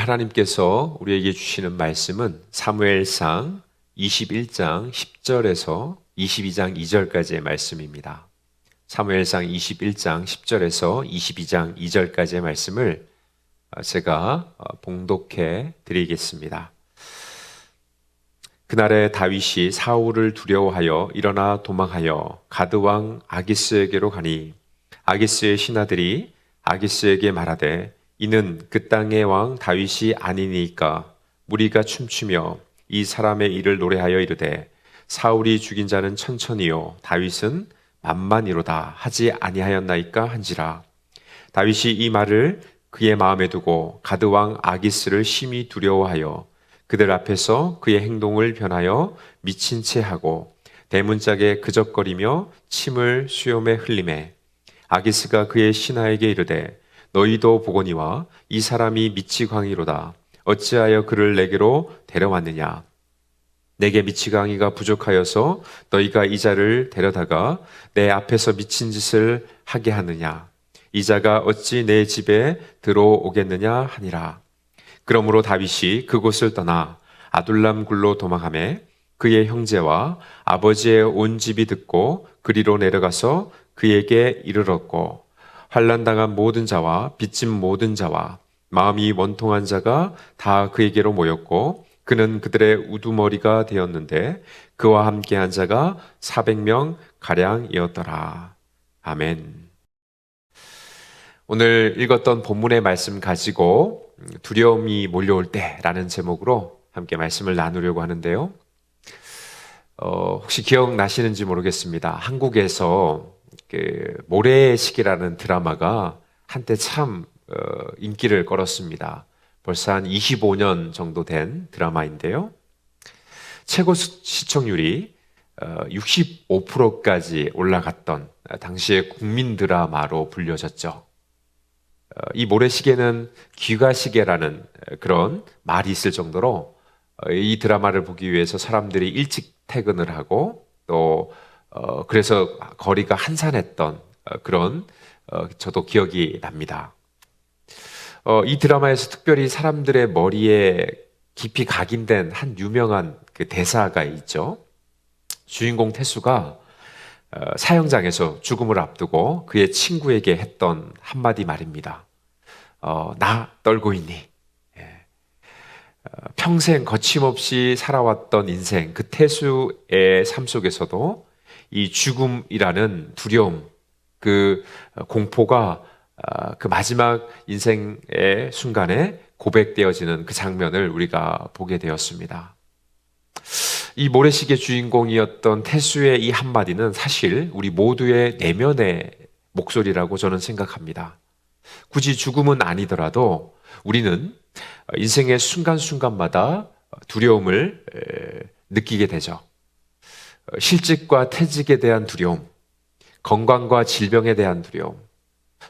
하나님께서 우리에게 주시는 말씀은 사무엘상 21장 10절에서 22장 2절까지의 말씀입니다. 사무엘상 21장 10절에서 22장 2절까지의 말씀을 제가 봉독해 드리겠습니다. 그날에 다윗이 사울을 두려워하여 일어나 도망하여 가드왕 아기스에게로 가니 아기스의 신하들이 아기스에게 말하되 이는 그 땅의 왕 다윗이 아니니까 무리가 춤추며 이 사람의 일을 노래하여 이르되 사울이 죽인 자는 천천히요 다윗은 만만이로다 하지 아니하였나이까 한지라. 다윗이 이 말을 그의 마음에 두고 가드왕 아기스를 심히 두려워하여 그들 앞에서 그의 행동을 변하여 미친 채 하고 대문짝에 그적거리며 침을 수염에 흘리매 아기스가 그의 신하에게 이르되 너희도 보거니와 이 사람이 미치광이로다. 어찌하여 그를 내게로 데려왔느냐? 내게 미치광이가 부족하여서 너희가 이 자를 데려다가 내 앞에서 미친 짓을 하게 하느냐? 이 자가 어찌 내 집에 들어오겠느냐 하니라. 그러므로 다윗이 그곳을 떠나 아둘람 굴로 도망하매 그의 형제와 아버지의 온 집이 듣고 그리로 내려가서 그에게 이르렀고 환난당한 모든 자와 빚진 모든 자와 마음이 원통한 자가 다 그에게로 모였고 그는 그들의 우두머리가 되었는데 그와 함께한 자가 400명 가량이었더라. 아멘. 오늘 읽었던 본문의 말씀 가지고 두려움이 몰려올 때라는 제목으로 함께 말씀을 나누려고 하는데요. 혹시 기억나시는지 모르겠습니다. 한국에서 모래시계라는 드라마가 한때 참 인기를 끌었습니다. 벌써 한 25년 정도 된 드라마인데요. 최고 시청률이 65%까지 올라갔던 당시의 국민 드라마로 불려졌죠. 이 모래시계는 귀가시계라는 그런 말이 있을 정도로 이 드라마를 보기 위해서 사람들이 일찍 퇴근을 하고 또 그래서 거리가 한산했던 그런 저도 기억이 납니다. 이 드라마에서 특별히 사람들의 머리에 깊이 각인된 한 유명한 그 대사가 있죠. 주인공 태수가 사형장에서 죽음을 앞두고 그의 친구에게 했던 한마디 말입니다. 나 떨고 있니? 평생 거침없이 살아왔던 인생, 그 태수의 삶 속에서도 이 죽음이라는 두려움, 그 공포가 그 마지막 인생의 순간에 고백되어지는 그 장면을 우리가 보게 되었습니다. 이 모래시계 주인공이었던 태수의 이 한마디는 사실 우리 모두의 내면의 목소리라고 저는 생각합니다. 굳이 죽음은 아니더라도 우리는 인생의 순간순간마다 두려움을 느끼게 되죠. 실직과 퇴직에 대한 두려움, 건강과 질병에 대한 두려움,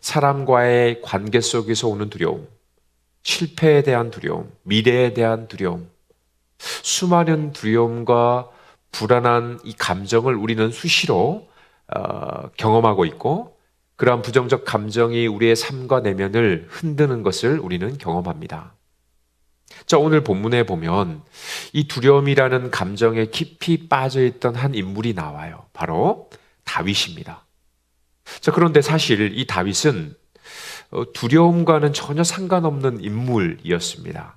사람과의 관계 속에서 오는 두려움, 실패에 대한 두려움, 미래에 대한 두려움, 수많은 두려움과 불안한 이 감정을 우리는 수시로 경험하고 있고 그러한 부정적 감정이 우리의 삶과 내면을 흔드는 것을 우리는 경험합니다. 자, 오늘 본문에 보면 이 두려움이라는 감정에 깊이 빠져있던 한 인물이 나와요. 바로 다윗입니다. 자, 그런데 사실 이 다윗은 두려움과는 전혀 상관없는 인물이었습니다.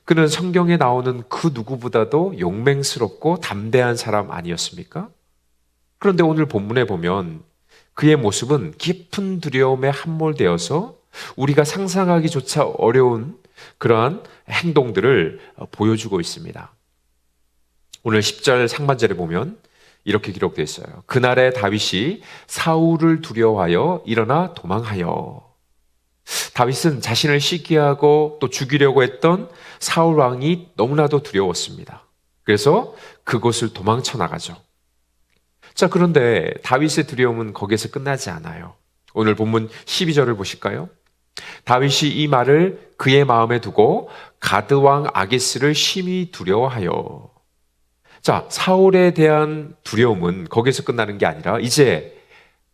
그는 성경에 나오는 그 누구보다도 용맹스럽고 담대한 사람 아니었습니까? 그런데 오늘 본문에 보면 그의 모습은 깊은 두려움에 함몰되어서 우리가 상상하기조차 어려운 그러한 행동들을 보여주고 있습니다. 오늘 10절 상반절에 보면 이렇게 기록되어 있어요. 그날에 다윗이 사울을 두려워하여 일어나 도망하여. 다윗은 자신을 시기하고 또 죽이려고 했던 사울 왕이 너무나도 두려웠습니다. 그래서 그곳을 도망쳐 나가죠. 자, 그런데 다윗의 두려움은 거기에서 끝나지 않아요. 오늘 본문 12절을 보실까요? 다윗이 이 말을 그의 마음에 두고 가드왕 아기스를 심히 두려워하여. 자, 사울에 대한 두려움은 거기서 끝나는 게 아니라 이제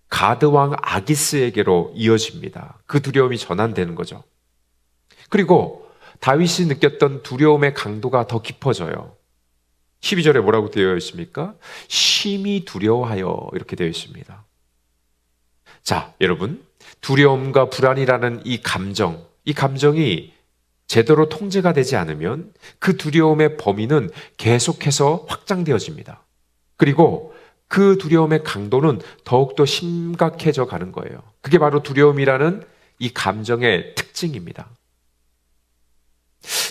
가드왕 아기스에게로 이어집니다. 그 두려움이 전환되는 거죠. 그리고 다윗이 느꼈던 두려움의 강도가 더 깊어져요. 12절에 뭐라고 되어 있습니까? 심히 두려워하여 이렇게 되어 있습니다. 자, 여러분, 두려움과 불안이라는 이 감정이 제대로 통제가 되지 않으면 그 두려움의 범위는 계속해서 확장되어집니다. 그리고 그 두려움의 강도는 더욱더 심각해져 가는 거예요. 그게 바로 두려움이라는 이 감정의 특징입니다.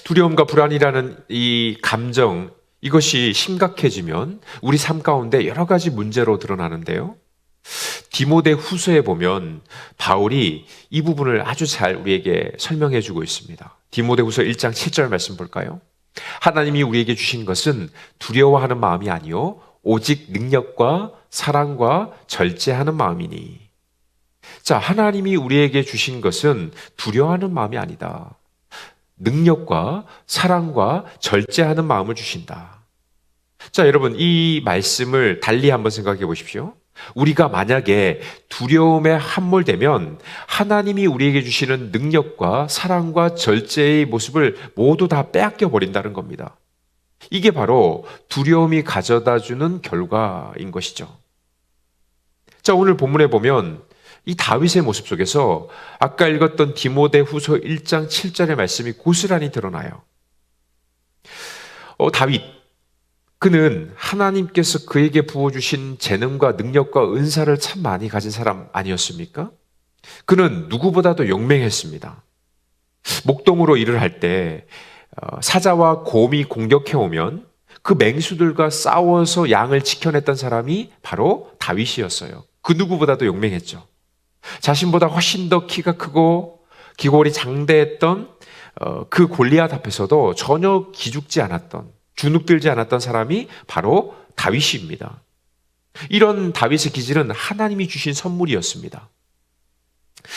두려움과 불안이라는 이 감정, 이것이 심각해지면 우리 삶 가운데 여러 가지 문제로 드러나는데요. 디모데 후서에 보면 바울이 이 부분을 아주 잘 우리에게 설명해 주고 있습니다. 디모데 후서 1장 7절 말씀 볼까요? 하나님이 우리에게 주신 것은 두려워하는 마음이 아니요 오직 능력과 사랑과 절제하는 마음이니. 자, 하나님이 우리에게 주신 것은 두려워하는 마음이 아니다. 능력과 사랑과 절제하는 마음을 주신다. 자, 여러분, 이 말씀을 달리 한번 생각해 보십시오. 우리가 만약에 두려움에 함몰되면 하나님이 우리에게 주시는 능력과 사랑과 절제의 모습을 모두 다 빼앗겨 버린다는 겁니다. 이게 바로 두려움이 가져다 주는 결과인 것이죠. 자, 오늘 본문에 보면 이 다윗의 모습 속에서 아까 읽었던 디모데 후서 1장 7절의 말씀이 고스란히 드러나요. 다윗, 그는 하나님께서 그에게 부어주신 재능과 능력과 은사를 참 많이 가진 사람 아니었습니까? 그는 누구보다도 용맹했습니다. 목동으로 일을 할 때 사자와 곰이 공격해오면 그 맹수들과 싸워서 양을 지켜냈던 사람이 바로 다윗이었어요. 그 누구보다도 용맹했죠. 자신보다 훨씬 더 키가 크고 기골이 장대했던 그 골리앗 앞에서도 전혀 기죽지 않았던, 주눅들지 않았던 사람이 바로 다윗입니다. 이런 다윗의 기질은 하나님이 주신 선물이었습니다.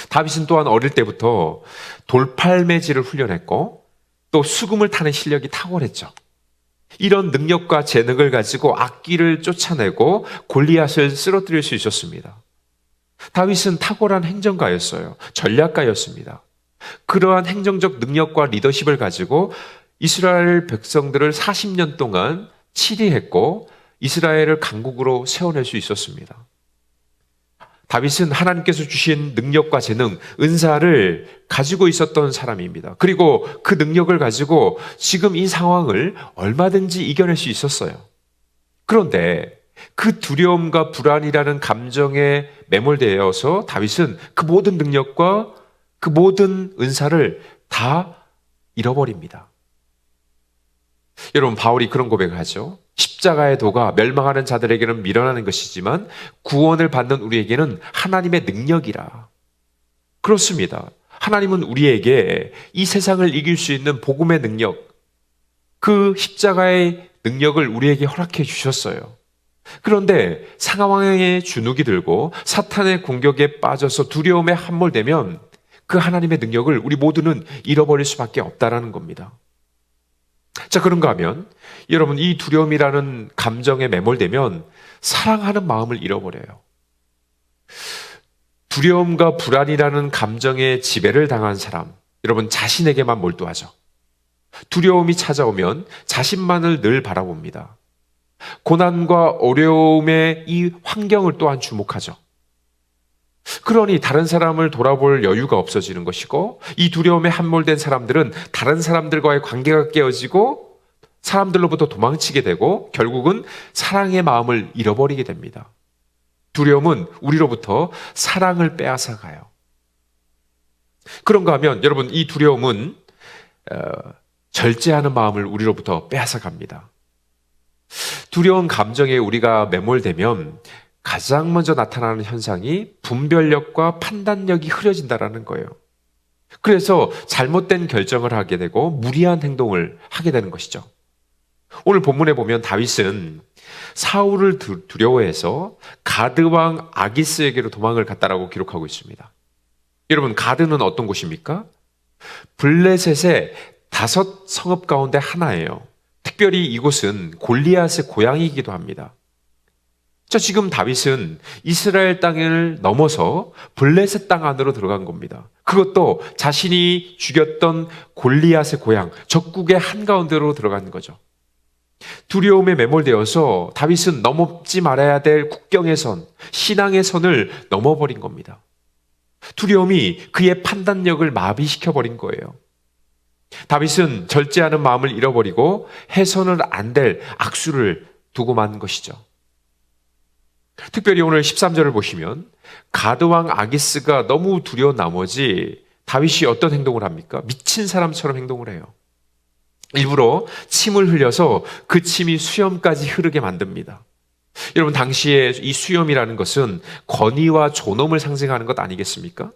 다윗은 또한 어릴 때부터 돌팔매질을 훈련했고 또 수금을 타는 실력이 탁월했죠. 이런 능력과 재능을 가지고 악기를 쫓아내고 골리앗을 쓰러뜨릴 수 있었습니다. 다윗은 탁월한 행정가였어요. 전략가였습니다. 그러한 행정적 능력과 리더십을 가지고 이스라엘 백성들을 40년 동안 치리했고 이스라엘을 강국으로 세워낼 수 있었습니다. 다윗은 하나님께서 주신 능력과 재능, 은사를 가지고 있었던 사람입니다. 그리고 그 능력을 가지고 지금 이 상황을 얼마든지 이겨낼 수 있었어요. 그런데 그 두려움과 불안이라는 감정에 매몰되어서 다윗은 그 모든 능력과 그 모든 은사를 다 잃어버립니다. 여러분, 바울이 그런 고백을 하죠. 십자가의 도가 멸망하는 자들에게는 미련하는 것이지만 구원을 받는 우리에게는 하나님의 능력이라. 그렇습니다. 하나님은 우리에게 이 세상을 이길 수 있는 복음의 능력, 그 십자가의 능력을 우리에게 허락해 주셨어요. 그런데 상황에 주눅이 들고 사탄의 공격에 빠져서 두려움에 함몰되면 그 하나님의 능력을 우리 모두는 잃어버릴 수밖에 없다라는 겁니다. 자, 그런가 하면 여러분, 이 두려움이라는 감정에 매몰되면 사랑하는 마음을 잃어버려요. 두려움과 불안이라는 감정에 지배를 당한 사람, 여러분 자신에게만 몰두하죠. 두려움이 찾아오면 자신만을 늘 바라봅니다. 고난과 어려움의 이 환경을 또한 주목하죠. 그러니 다른 사람을 돌아볼 여유가 없어지는 것이고, 이 두려움에 함몰된 사람들은 다른 사람들과의 관계가 깨어지고 사람들로부터 도망치게 되고 결국은 사랑의 마음을 잃어버리게 됩니다. 두려움은 우리로부터 사랑을 빼앗아 가요. 그런가 하면 여러분, 이 두려움은 절제하는 마음을 우리로부터 빼앗아 갑니다. 두려운 감정에 우리가 매몰되면 가장 먼저 나타나는 현상이 분별력과 판단력이 흐려진다는 거예요. 그래서 잘못된 결정을 하게 되고 무리한 행동을 하게 되는 것이죠. 오늘 본문에 보면 다윗은 사울을 두려워해서 가드 왕 아기스에게로 도망을 갔다라고 기록하고 있습니다. 여러분, 가드는 어떤 곳입니까? 블레셋의 5 성읍 가운데 하나예요. 특별히 이곳은 골리앗의 고향이기도 합니다. 자, 지금 다윗은 이스라엘 땅을 넘어서 블레셋 땅 안으로 들어간 겁니다. 그것도 자신이 죽였던 골리앗의 고향, 적국의 한가운데로 들어간 거죠. 두려움에 매몰되어서 다윗은 넘지 말아야 될 국경의 선, 신앙의 선을 넘어버린 겁니다. 두려움이 그의 판단력을 마비시켜버린 거예요. 다윗은 절제하는 마음을 잃어버리고 해서는 안 될 악수를 두고 만 것이죠. 특별히 오늘 13절을 보시면 가드왕 아기스가 너무 두려운 나머지 다윗이 어떤 행동을 합니까? 미친 사람처럼 행동을 해요. 일부러 침을 흘려서 그 침이 수염까지 흐르게 만듭니다. 여러분, 당시에 이 수염이라는 것은 권위와 존엄을 상징하는 것 아니겠습니까?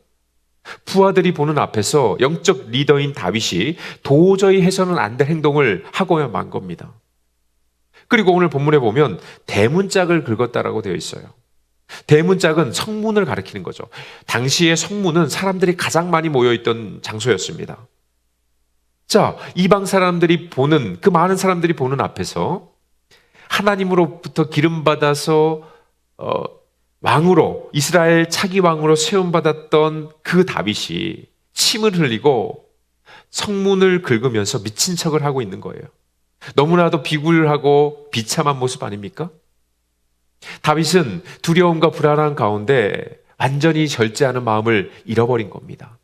부하들이 보는 앞에서 영적 리더인 다윗이 도저히 해서는 안 될 행동을 하고야 만 겁니다. 그리고 오늘 본문에 보면 대문짝을 긁었다라고 되어 있어요. 대문짝은 성문을 가리키는 거죠. 당시의 성문은 사람들이 가장 많이 모여있던 장소였습니다. 자, 이방 사람들이 보는, 그 많은 사람들이 보는 앞에서 하나님으로부터 기름받아서 왕으로, 이스라엘 차기 왕으로 세움받았던 그 다윗이 침을 흘리고 성문을 긁으면서 미친 척을 하고 있는 거예요. 너무나도 비굴하고 비참한 모습 아닙니까? 다윗은 두려움과 불안한 가운데 완전히 절제하는 마음을 잃어버린 겁니다.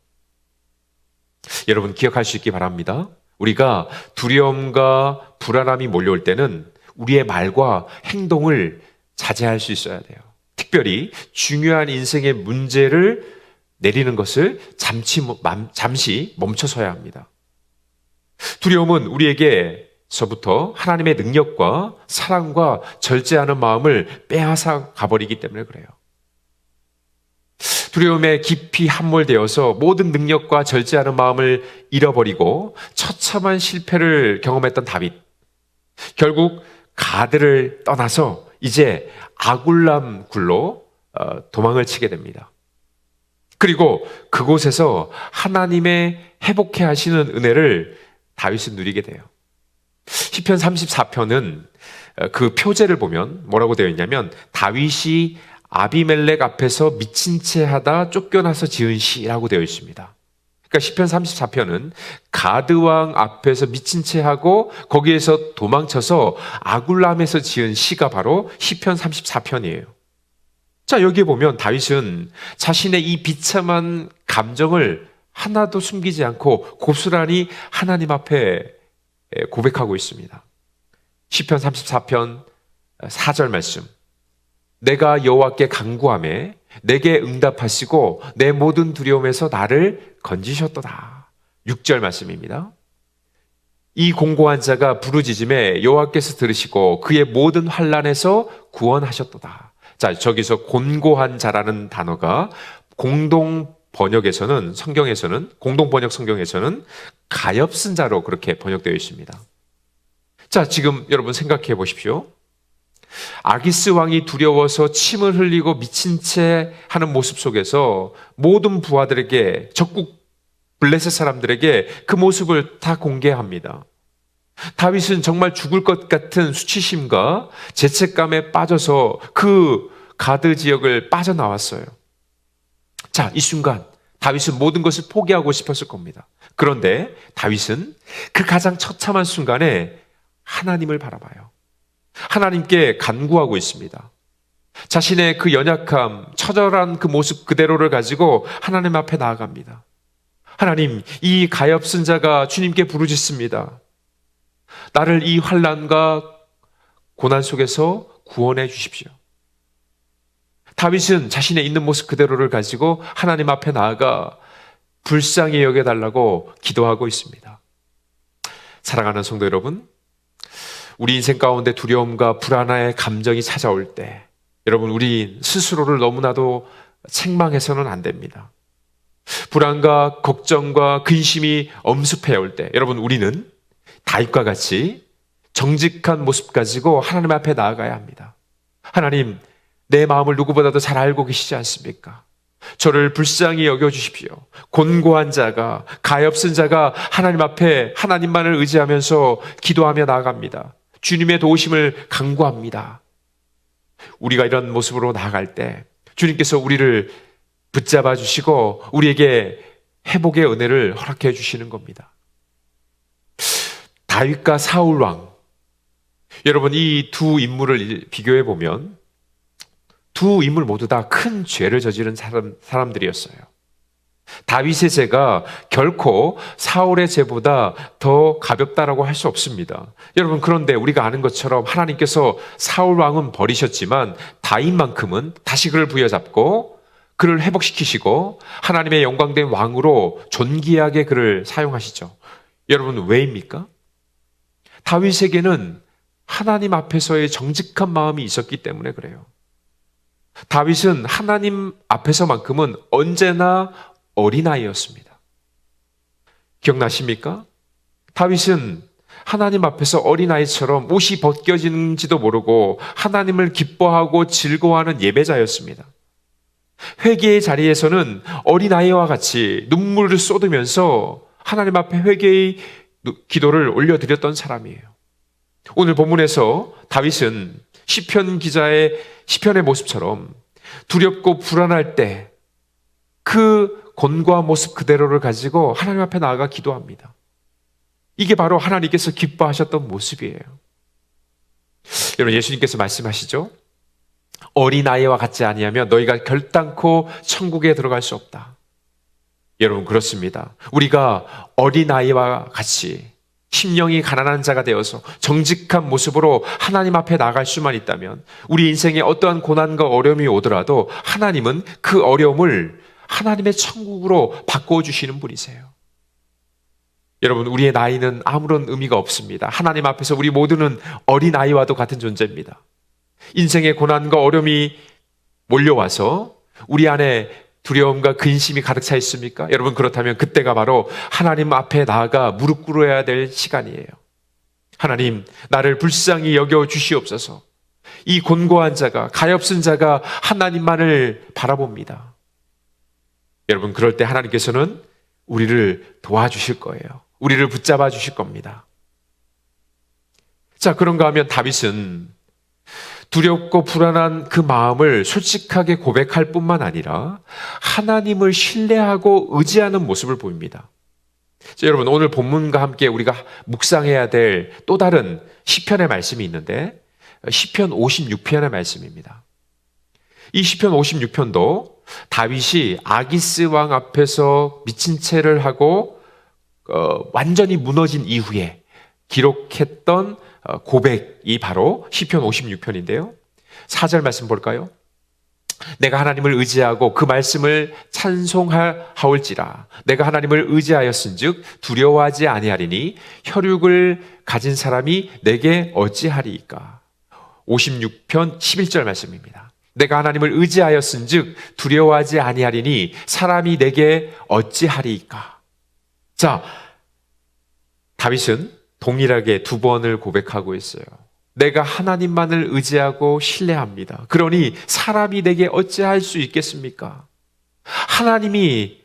여러분, 기억할 수 있기 바랍니다. 우리가 두려움과 불안함이 몰려올 때는 우리의 말과 행동을 자제할 수 있어야 돼요. 특별히 중요한 인생의 문제를 내리는 것을 잠시 멈춰서야 합니다. 두려움은 우리에게서부터 하나님의 능력과 사랑과 절제하는 마음을 빼앗아 가버리기 때문에 그래요. 두려움에 깊이 함몰되어서 모든 능력과 절제하는 마음을 잃어버리고 처참한 실패를 경험했던 다윗. 결국 가드를 떠나서 이제 아굴람 굴로 도망을 치게 됩니다. 그리고 그곳에서 하나님의 회복해 하시는 은혜를 다윗은 누리게 돼요. 시편 34편은 그 표제를 보면 뭐라고 되어 있냐면 다윗이 아비멜렉 앞에서 미친 채 하다 쫓겨나서 지은 시라고 되어 있습니다. 그러니까 시편 34편은 가드왕 앞에서 미친 채 하고 거기에서 도망쳐서 아굴람에서 지은 시가 바로 시편 34편이에요. 자, 여기에 보면 다윗은 자신의 이 비참한 감정을 하나도 숨기지 않고 고스란히 하나님 앞에 고백하고 있습니다. 시편 34편 4절 말씀. 내가 여호와께 간구하매 내게 응답하시고 내 모든 두려움에서 나를 건지셨도다. 6절 말씀입니다. 이 공고한 자가 부르짖음에 여호와께서 들으시고 그의 모든 환난에서 구원하셨도다. 자, 저기서 곤고한 자라는 단어가 공동 번역에서는, 성경에서는, 공동 번역 성경에서는 가엾은 자로 그렇게 번역되어 있습니다. 자, 지금 여러분 생각해 보십시오. 아기스 왕이 두려워서 침을 흘리고 미친 채 하는 모습 속에서 모든 부하들에게, 적국 블레셋 사람들에게 그 모습을 다 공개합니다. 다윗은 정말 죽을 것 같은 수치심과 죄책감에 빠져서 그 가드 지역을 빠져나왔어요. 자, 이 순간 다윗은 모든 것을 포기하고 싶었을 겁니다. 그런데 다윗은 그 가장 처참한 순간에 하나님을 바라봐요. 하나님께 간구하고 있습니다. 자신의 그 연약함, 처절한 그 모습 그대로를 가지고 하나님 앞에 나아갑니다. 하나님, 이 가엾은 자가 주님께 부르짖습니다. 나를 이 환난과 고난 속에서 구원해 주십시오. 다윗은 자신의 있는 모습 그대로를 가지고 하나님 앞에 나아가 불쌍히 여겨달라고 기도하고 있습니다. 사랑하는 성도 여러분, 우리 인생 가운데 두려움과 불안의 감정이 찾아올 때 여러분, 우리 스스로를 너무나도 책망해서는 안 됩니다. 불안과 걱정과 근심이 엄습해 올 때 여러분, 우리는 다윗과 같이 정직한 모습 가지고 하나님 앞에 나아가야 합니다. 하나님, 내 마음을 누구보다도 잘 알고 계시지 않습니까? 저를 불쌍히 여겨주십시오. 곤고한 자가, 가엾은 자가 하나님 앞에 하나님만을 의지하면서 기도하며 나아갑니다. 주님의 도우심을 간구합니다. 우리가 이런 모습으로 나아갈 때 주님께서 우리를 붙잡아 주시고 우리에게 회복의 은혜를 허락해 주시는 겁니다. 다윗과 사울 왕, 여러분 이 두 인물을 비교해 보면 두 인물 모두 다 큰 죄를 저지른 사람들이었어요. 다윗의 죄가 결코 사울의 죄보다 더 가볍다라고 할 수 없습니다. 여러분, 그런데 우리가 아는 것처럼 하나님께서 사울 왕은 버리셨지만 다윗만큼은 다시 그를 부여잡고 그를 회복시키시고 하나님의 영광된 왕으로 존귀하게 그를 사용하시죠. 여러분, 왜입니까? 다윗에게는 하나님 앞에서의 정직한 마음이 있었기 때문에 그래요. 다윗은 하나님 앞에서만큼은 언제나 어린아이였습니다. 기억나십니까? 다윗은 하나님 앞에서 어린아이처럼 옷이 벗겨지는지도 모르고 하나님을 기뻐하고 즐거워하는 예배자였습니다. 회개의 자리에서는 어린아이와 같이 눈물을 쏟으면서 하나님 앞에 회개의 기도를 올려드렸던 사람이에요. 오늘 본문에서 다윗은 시편 기자의 시편의 모습처럼 두렵고 불안할 때 그 곤고한 모습 그대로를 가지고 하나님 앞에 나아가 기도합니다. 이게 바로 하나님께서 기뻐하셨던 모습이에요. 여러분, 예수님께서 말씀하시죠? 어린아이와 같지 아니하면 너희가 결단코 천국에 들어갈 수 없다. 여러분, 그렇습니다. 우리가 어린아이와 같이 심령이 가난한 자가 되어서 정직한 모습으로 하나님 앞에 나갈 수만 있다면 우리 인생에 어떠한 고난과 어려움이 오더라도 하나님은 그 어려움을 하나님의 천국으로 바꿔주시는 분이세요. 여러분, 우리의 나이는 아무런 의미가 없습니다. 하나님 앞에서 우리 모두는 어린아이와도 같은 존재입니다. 인생의 고난과 어려움이 몰려와서 우리 안에 두려움과 근심이 가득 차 있습니까? 여러분, 그렇다면 그때가 바로 하나님 앞에 나아가 무릎 꿇어야 될 시간이에요. 하나님, 나를 불쌍히 여겨 주시옵소서. 이 곤고한 자가, 가엾은 자가 하나님만을 바라봅니다. 여러분, 그럴 때 하나님께서는 우리를 도와주실 거예요. 우리를 붙잡아 주실 겁니다. 자, 그런가 하면 다윗은 두렵고 불안한 그 마음을 솔직하게 고백할 뿐만 아니라 하나님을 신뢰하고 의지하는 모습을 보입니다. 자, 여러분, 오늘 본문과 함께 우리가 묵상해야 될 또 다른 시편의 말씀이 있는데 시편 56편의 말씀입니다. 이 시편 56편도 다윗이 아기스 왕 앞에서 미친 채를 하고 완전히 무너진 이후에 기록했던 고백이 바로 시편 56편인데요. 4절 말씀 볼까요? 내가 하나님을 의지하고 그 말씀을 찬송하올지라. 내가 하나님을 의지하였은즉 두려워하지 아니하리니 혈육을 가진 사람이 내게 어찌하리이까. 56편 11절 말씀입니다. 내가 하나님을 의지하였은즉 두려워하지 아니하리니 사람이 내게 어찌하리이까. 자, 다윗은 동일하게 두 번을 고백하고 있어요. 내가 하나님만을 의지하고 신뢰합니다. 그러니 사람이 내게 어찌할 수 있겠습니까? 하나님이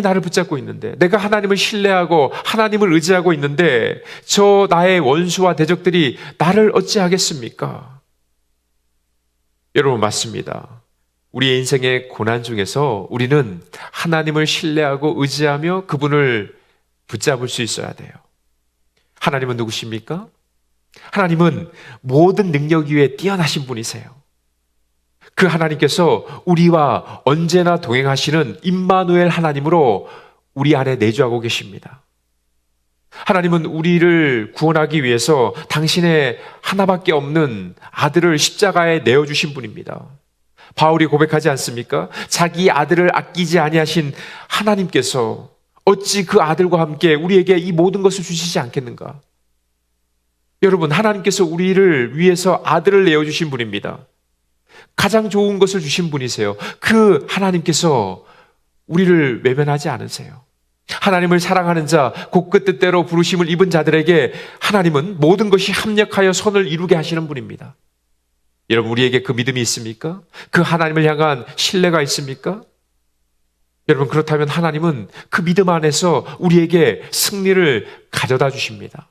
나를 붙잡고 있는데, 내가 하나님을 신뢰하고 하나님을 의지하고 있는데 저 나의 원수와 대적들이 나를 어찌하겠습니까? 여러분, 맞습니다. 우리의 인생의 고난 중에서 우리는 하나님을 신뢰하고 의지하며 그분을 붙잡을 수 있어야 돼요. 하나님은 누구십니까? 하나님은 모든 능력 위에 뛰어나신 분이세요. 그 하나님께서 우리와 언제나 동행하시는 임마누엘 하나님으로 우리 안에 내주하고 계십니다. 하나님은 우리를 구원하기 위해서 당신의 하나밖에 없는 아들을 십자가에 내어주신 분입니다. 바울이 고백하지 않습니까? 자기 아들을 아끼지 아니하신 하나님께서 어찌 그 아들과 함께 우리에게 이 모든 것을 주시지 않겠는가? 여러분, 하나님께서 우리를 위해서 아들을 내어주신 분입니다. 가장 좋은 것을 주신 분이세요. 그 하나님께서 우리를 외면하지 않으세요. 하나님을 사랑하는 자, 곧 그 뜻대로 부르심을 입은 자들에게 하나님은 모든 것이 합력하여 선을 이루게 하시는 분입니다. 여러분, 우리에게 그 믿음이 있습니까? 그 하나님을 향한 신뢰가 있습니까? 여러분, 그렇다면 하나님은 그 믿음 안에서 우리에게 승리를 가져다 주십니다.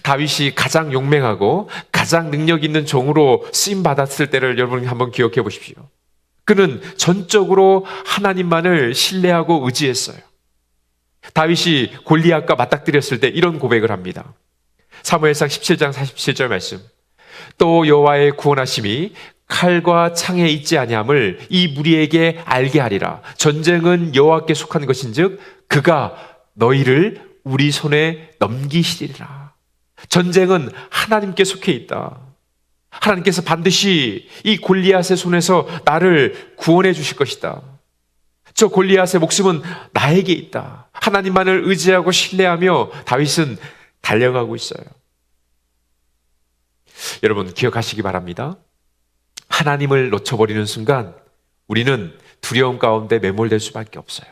다윗이 가장 용맹하고 가장 능력 있는 종으로 쓰임 받았을 때를 여러분 한번 기억해 보십시오. 그는 전적으로 하나님만을 신뢰하고 의지했어요. 다윗이 골리앗과 맞닥뜨렸을 때 이런 고백을 합니다. 사무엘상 17장 47절 말씀. 또 여호와의 구원하심이 칼과 창에 있지 아니함을 이 무리에게 알게 하리라. 전쟁은 여호와께 속한 것인즉 그가 너희를 우리 손에 넘기시리라. 전쟁은 하나님께 속해 있다. 하나님께서 반드시 이 골리앗의 손에서 나를 구원해 주실 것이다. 저 골리앗의 목숨은 나에게 있다. 하나님만을 의지하고 신뢰하며 다윗은 달려가고 있어요. 여러분 기억하시기 바랍니다. 하나님을 놓쳐버리는 순간 우리는 두려움 가운데 매몰될 수밖에 없어요.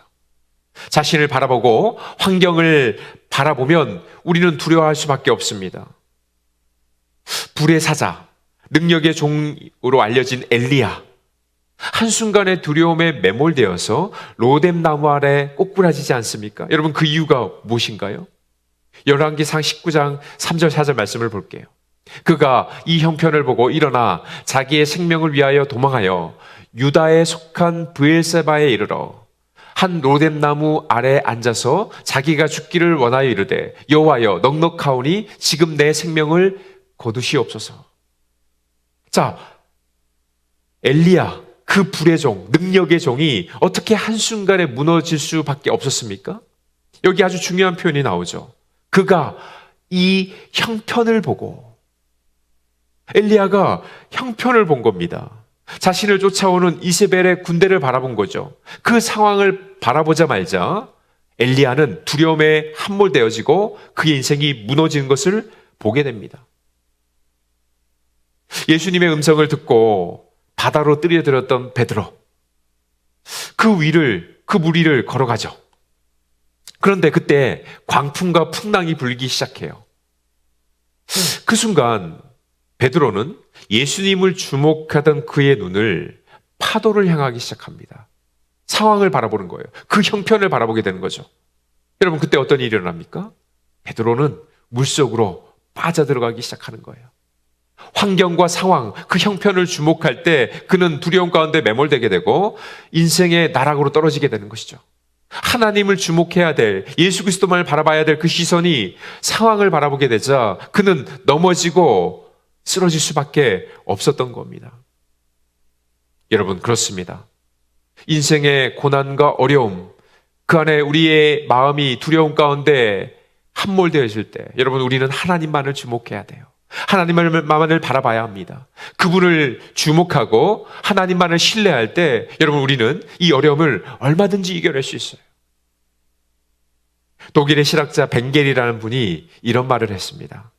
자신을 바라보고 환경을 바라보면 우리는 두려워할 수밖에 없습니다. 불의 사자, 능력의 종으로 알려진 엘리야, 한순간의 두려움에 매몰되어서 로뎀 나무 아래 꼬꾸라지지 않습니까? 여러분 그 이유가 무엇인가요? 열왕기상 19장 3절 4절 말씀을 볼게요. 그가 이 형편을 보고 일어나 자기의 생명을 위하여 도망하여 유다에 속한 브엘세바에 이르러 한 로뎀 나무 아래 앉아서 자기가 죽기를 원하여 이르되 여호와여 넉넉하오니 지금 내 생명을 거두시옵소서. 자, 엘리야 그 불의 종, 능력의 종이 어떻게 한순간에 무너질 수밖에 없었습니까? 여기 아주 중요한 표현이 나오죠. 그가 이 형편을 보고, 엘리야가 형편을 본 겁니다. 자신을 쫓아오는 이세벨의 군대를 바라본 거죠. 그 상황을 바라보자마자 엘리야는 두려움에 함몰되어지고 그의 인생이 무너지는 것을 보게 됩니다. 예수님의 음성을 듣고 바다로 뛰어들었던 베드로, 그 물 위를 걸어가죠. 그런데 그때 광풍과 풍랑이 불기 시작해요. 그 순간 베드로는 예수님을 주목하던 그의 눈을 파도를 향하기 시작합니다. 상황을 바라보는 거예요. 그 형편을 바라보게 되는 거죠. 여러분 그때 어떤 일이 일어납니까? 베드로는 물속으로 빠져들어가기 시작하는 거예요. 환경과 상황, 그 형편을 주목할 때 그는 두려움 가운데 매몰되게 되고 인생의 나락으로 떨어지게 되는 것이죠. 하나님을 주목해야 될, 예수 그리스도만을 바라봐야 될 그 시선이 상황을 바라보게 되자 그는 넘어지고 쓰러질 수밖에 없었던 겁니다. 여러분 그렇습니다. 인생의 고난과 어려움, 그 안에 우리의 마음이 두려움 가운데 함몰되어질 때 여러분 우리는 하나님만을 주목해야 돼요. 하나님만을 바라봐야 합니다. 그분을 주목하고 하나님만을 신뢰할 때 여러분 우리는 이 어려움을 얼마든지 이겨낼 수 있어요. 독일의 실학자 벵겔이라는 분이 이런 말을 했습니다.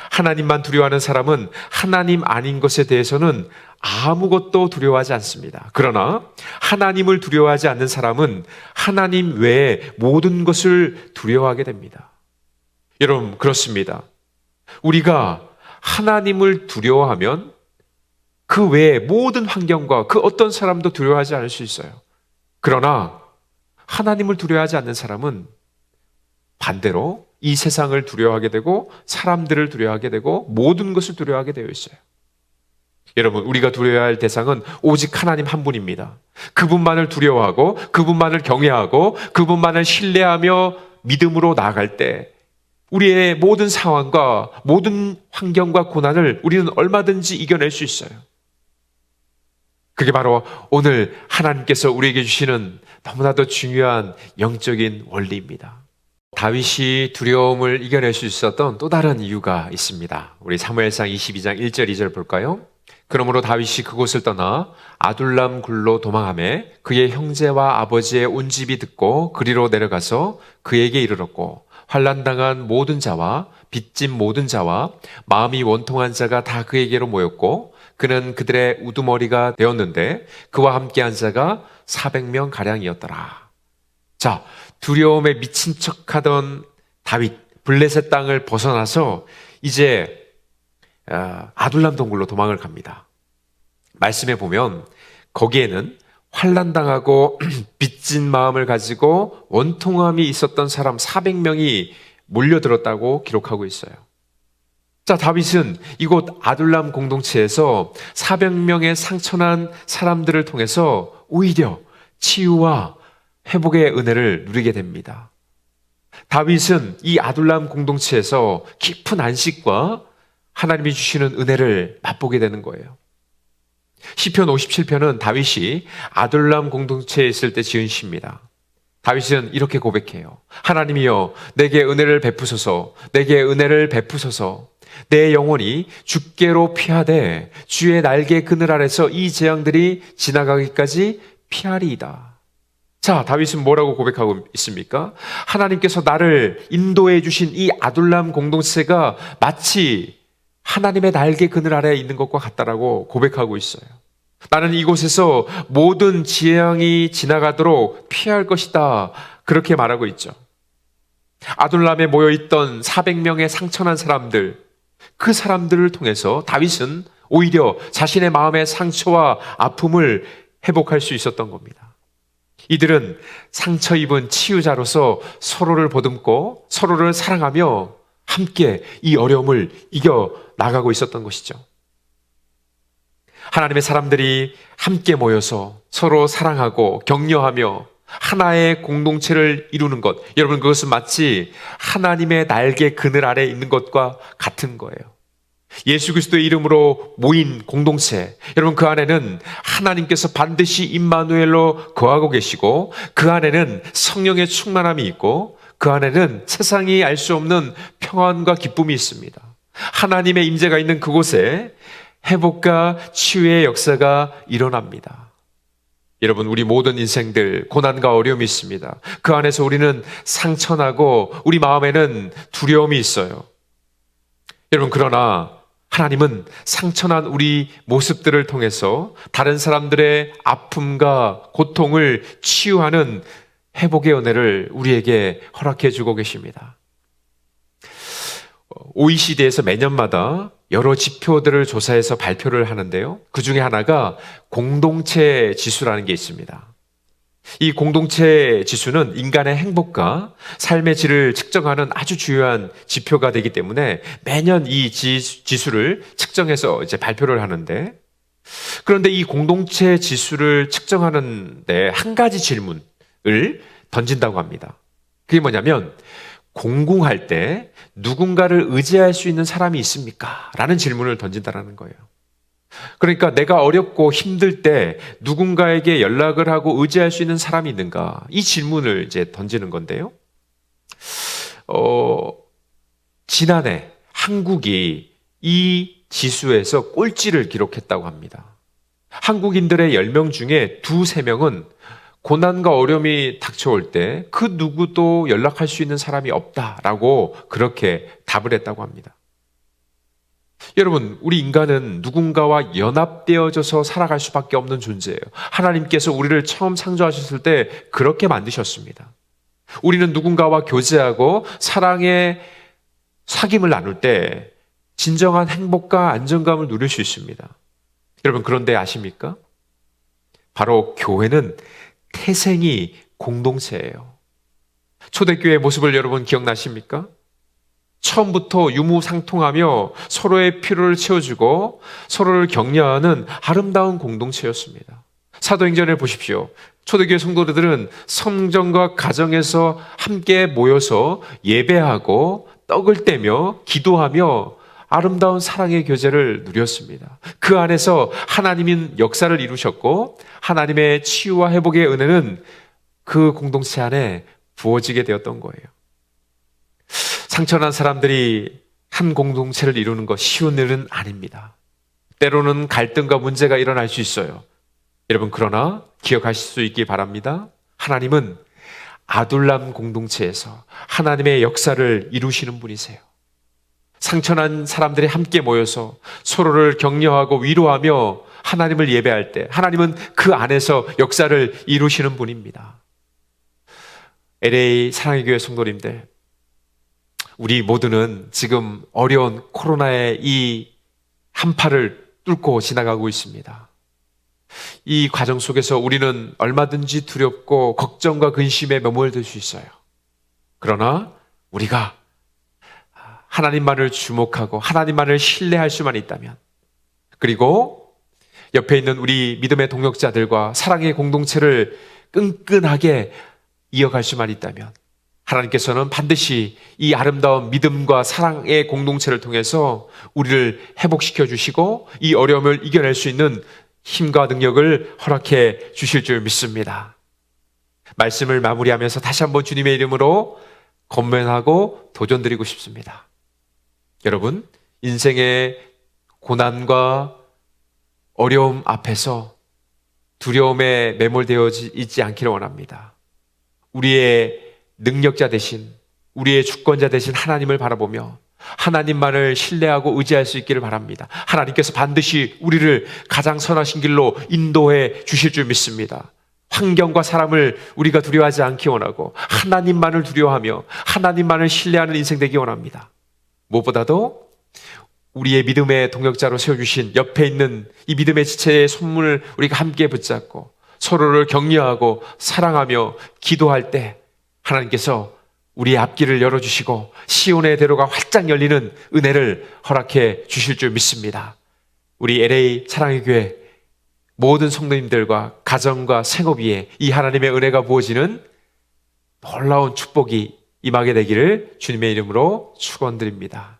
하나님만 두려워하는 사람은 하나님 아닌 것에 대해서는 아무것도 두려워하지 않습니다. 그러나 하나님을 두려워하지 않는 사람은 하나님 외에 모든 것을 두려워하게 됩니다. 여러분 그렇습니다. 우리가 하나님을 두려워하면 그 외에 모든 환경과 그 어떤 사람도 두려워하지 않을 수 있어요. 그러나 하나님을 두려워하지 않는 사람은 반대로 이 세상을 두려워하게 되고 사람들을 두려워하게 되고 모든 것을 두려워하게 되어 있어요. 여러분 우리가 두려워해야 할 대상은 오직 하나님 한 분입니다. 그분만을 두려워하고 그분만을 경외하고 그분만을 신뢰하며 믿음으로 나아갈 때 우리의 모든 상황과 모든 환경과 고난을 우리는 얼마든지 이겨낼 수 있어요. 그게 바로 오늘 하나님께서 우리에게 주시는 너무나도 중요한 영적인 원리입니다. 다윗이 두려움을 이겨낼 수 있었던 또 다른 이유가 있습니다. 우리 사무엘상 22장 1절 2절 볼까요? 그러므로 다윗이 그곳을 떠나 아둘람 굴로 도망하매 그의 형제와 아버지의 온 집이 듣고 그리로 내려가서 그에게 이르렀고 환난당한 모든 자와 빚진 모든 자와 마음이 원통한 자가 다 그에게로 모였고 그는 그들의 우두머리가 되었는데 그와 함께한 자가 400명 가량이었더라. 자, 두려움에 미친 척하던 다윗, 블레셋 땅을 벗어나서 이제 아둘람 동굴로 도망을 갑니다. 말씀에 보면 거기에는 환난당하고 빚진 마음을 가지고 원통함이 있었던 사람 400명이 몰려들었다고 기록하고 있어요. 자, 다윗은 이곳 아둘람 공동체에서 400명의 상처난 사람들을 통해서 오히려 치유와 회복의 은혜를 누리게 됩니다. 다윗은 이 아둘람 공동체에서 깊은 안식과 하나님이 주시는 은혜를 맛보게 되는 거예요. 시편 57편은 다윗이 아둘람 공동체에 있을 때 지은 시입니다. 다윗은 이렇게 고백해요. 하나님이여, 내게 은혜를 베푸소서, 내게 은혜를 베푸소서. 내 영혼이 주께로 피하되 주의 날개 그늘 아래서 이 재앙들이 지나가기까지 피하리이다. 자, 다윗은 뭐라고 고백하고 있습니까? 하나님께서 나를 인도해 주신 이 아둘람 공동체가 마치 하나님의 날개 그늘 아래에 있는 것과 같다라고 고백하고 있어요. 나는 이곳에서 모든 재앙이 지나가도록 피할 것이다. 그렇게 말하고 있죠. 아둘람에 모여있던 400명의 상처난 사람들, 그 사람들을 통해서 다윗은 오히려 자신의 마음의 상처와 아픔을 회복할 수 있었던 겁니다. 이들은 상처 입은 치유자로서 서로를 보듬고 서로를 사랑하며 함께 이 어려움을 이겨 나가고 있었던 것이죠. 하나님의 사람들이 함께 모여서 서로 사랑하고 격려하며 하나의 공동체를 이루는 것, 여러분, 그것은 마치 하나님의 날개 그늘 아래에 있는 것과 같은 거예요. 예수 그리스도의 이름으로 모인 공동체, 여러분, 그 안에는 하나님께서 반드시 임마누엘로 거하고 계시고 그 안에는 성령의 충만함이 있고 그 안에는 세상이 알 수 없는 평안과 기쁨이 있습니다. 하나님의 임재가 있는 그곳에 회복과 치유의 역사가 일어납니다. 여러분, 우리 모든 인생들 고난과 어려움이 있습니다. 그 안에서 우리는 상처나고 우리 마음에는 두려움이 있어요. 여러분, 그러나 하나님은 상처난 우리 모습들을 통해서 다른 사람들의 아픔과 고통을 치유하는 회복의 은혜를 우리에게 허락해 주고 계십니다. OECD에서 매년마다 여러 지표들을 조사해서 발표를 하는데요. 그 중에 하나가 공동체 지수라는 게 있습니다. 이 공동체 지수는 인간의 행복과 삶의 질을 측정하는 아주 중요한 지표가 되기 때문에 매년 이 지수를 측정해서 이제 발표를 하는데, 그런데 이 공동체 지수를 측정하는데 한 가지 질문을 던진다고 합니다. 그게 뭐냐면, 공궁할 때 누군가를 의지할 수 있는 사람이 있습니까? 라는 질문을 던진다라는 거예요. 그러니까 내가 어렵고 힘들 때 누군가에게 연락을 하고 의지할 수 있는 사람이 있는가? 이 질문을 이제 던지는 건데요. 지난해 한국이 이 지수에서 꼴찌를 기록했다고 합니다. 한국인들의 10명 중에 2-3명은 고난과 어려움이 닥쳐올 때 그 누구도 연락할 수 있는 사람이 없다라고 그렇게 답을 했다고 합니다. 여러분, 우리 인간은 누군가와 연합되어져서 살아갈 수밖에 없는 존재예요. 하나님께서 우리를 처음 창조하셨을 때 그렇게 만드셨습니다. 우리는 누군가와 교제하고 사랑의 사귐을 나눌 때 진정한 행복과 안정감을 누릴 수 있습니다. 여러분, 그런데 아십니까? 바로 교회는 태생이 공동체예요. 초대교회의 모습을 여러분 기억나십니까? 처음부터 유무상통하며 서로의 필요를 채워주고 서로를 격려하는 아름다운 공동체였습니다. 사도행전을 보십시오. 초대교회 성도들은 성전과 가정에서 함께 모여서 예배하고 떡을 떼며 기도하며 아름다운 사랑의 교제를 누렸습니다. 그 안에서 하나님인 역사를 이루셨고 하나님의 치유와 회복의 은혜는 그 공동체 안에 부어지게 되었던 거예요. 상처난 사람들이 한 공동체를 이루는 것 쉬운 일은 아닙니다. 때로는 갈등과 문제가 일어날 수 있어요. 여러분, 그러나 기억하실 수 있기 바랍니다. 하나님은 아둘람 공동체에서 하나님의 역사를 이루시는 분이세요. 상처난 사람들이 함께 모여서 서로를 격려하고 위로하며 하나님을 예배할 때 하나님은 그 안에서 역사를 이루시는 분입니다. LA 사랑의 교회 성도님들, 우리 모두는 지금 어려운 코로나의 이 한파를 뚫고 지나가고 있습니다. 이 과정 속에서 우리는 얼마든지 두렵고 걱정과 근심에 매몰될 수 있어요. 그러나 우리가 하나님만을 주목하고 하나님만을 신뢰할 수만 있다면, 그리고 옆에 있는 우리 믿음의 동역자들과 사랑의 공동체를 끈끈하게 이어갈 수만 있다면, 하나님께서는 반드시 이 아름다운 믿음과 사랑의 공동체를 통해서 우리를 회복시켜 주시고 이 어려움을 이겨낼 수 있는 힘과 능력을 허락해 주실 줄 믿습니다. 말씀을 마무리하면서 다시 한번 주님의 이름으로 권면하고 도전드리고 싶습니다. 여러분, 인생의 고난과 어려움 앞에서 두려움에 매몰되어 있지 않기를 원합니다. 우리의 능력자 되신, 우리의 주권자 되신 하나님을 바라보며 하나님만을 신뢰하고 의지할 수 있기를 바랍니다. 하나님께서 반드시 우리를 가장 선하신 길로 인도해 주실 줄 믿습니다. 환경과 사람을 우리가 두려워하지 않기 원하고 하나님만을 두려워하며 하나님만을 신뢰하는 인생 되기 원합니다. 무엇보다도 우리의 믿음의 동역자로 세워주신 옆에 있는 이 믿음의 지체의 손문을 우리가 함께 붙잡고 서로를 격려하고 사랑하며 기도할 때 하나님께서 우리의 앞길을 열어주시고 시온의 대로가 활짝 열리는 은혜를 허락해 주실 줄 믿습니다. 우리 LA 사랑의 교회 모든 성도님들과 가정과 생업 위에 이 하나님의 은혜가 부어지는 놀라운 축복이 임하게 되기를 주님의 이름으로 축원드립니다.